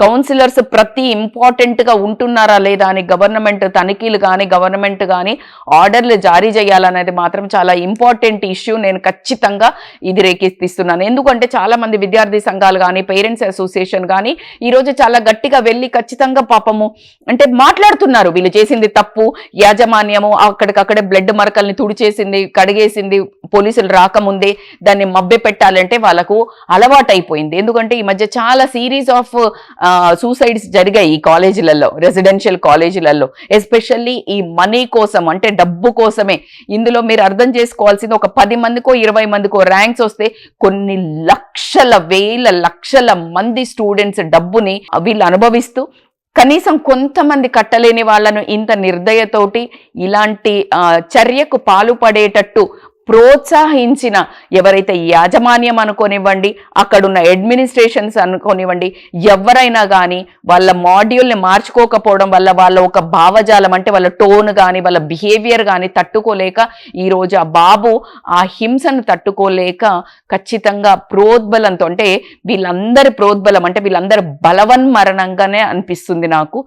Counsellors ప్రతి ఇంపార్టెంట్గా ఉంటున్నారా లేదా అని గవర్నమెంట్ తనిఖీలు కానీ గవర్నమెంట్ కానీ ఆర్డర్లు జారీ చేయాలనేది మాత్రం చాలా ఇంపార్టెంట్ ఇష్యూ. నేను ఖచ్చితంగా ఇది రేకెత్తిస్తున్నాను. ఎందుకంటే చాలా మంది విద్యార్థి సంఘాలు కానీ పేరెంట్స్ అసోసియేషన్ కానీ ఈరోజు చాలా గట్టిగా వెళ్ళి ఖచ్చితంగా పాపము అంటే మాట్లాడుతున్నారు, వీళ్ళు చేసింది తప్పు, యాజమాన్యము అక్కడికక్కడే బ్లడ్ మరకల్ని తుడిచేసింది, కడిగేసింది, పోలీసులు రాకముందే దాన్ని మభ్య పెట్టాలంటే వాళ్ళకు అలవాటైపోయింది. ఎందుకంటే ఈ మధ్య చాలా సిరీస్ ఆఫ్ సూసైడ్స్ జరిగాయి ఈ కాలేజీలలో, రెసిడెన్షియల్ కాలేజీలలో, ఎస్పెషల్లీ ఈ మనీ కోసం అంటే డబ్బు కోసమే. ఇందులో మీరు అర్థం చేసుకోవాల్సింది ఒక 10 మందికో 20 మందికో ర్యాంక్స్ వస్తే కొన్ని లక్షల వేల లక్షల మంది స్టూడెంట్స్ డబ్బుని వీళ్ళు అనుభవిస్తూ కనీసం కొంతమంది కట్టలేని వాళ్ళను ఇంత నిర్దయతోటి ఇలాంటి చర్యకు పాల్పడేటట్టు ప్రోత్సహించిన ఎవరైతే యాజమాన్యం అనుకోనివ్వండి, అక్కడున్న అడ్మినిస్ట్రేషన్స్ అనుకోనివ్వండి, ఎవరైనా కానీ వాళ్ళ మాడ్యూల్ని మార్చుకోకపోవడం వల్ల వాళ్ళ ఒక భావజాలం అంటే వాళ్ళ టోన్ కానీ వాళ్ళ బిహేవియర్ కానీ తట్టుకోలేక ఈరోజు ఆ బాబు ఆ హింసను తట్టుకోలేక ఖచ్చితంగా ప్రోద్బలంతో అంటే వీళ్ళందరి ప్రోద్బలం అంటే వీళ్ళందరి బలవన్మరణంగానే అనిపిస్తుంది నాకు.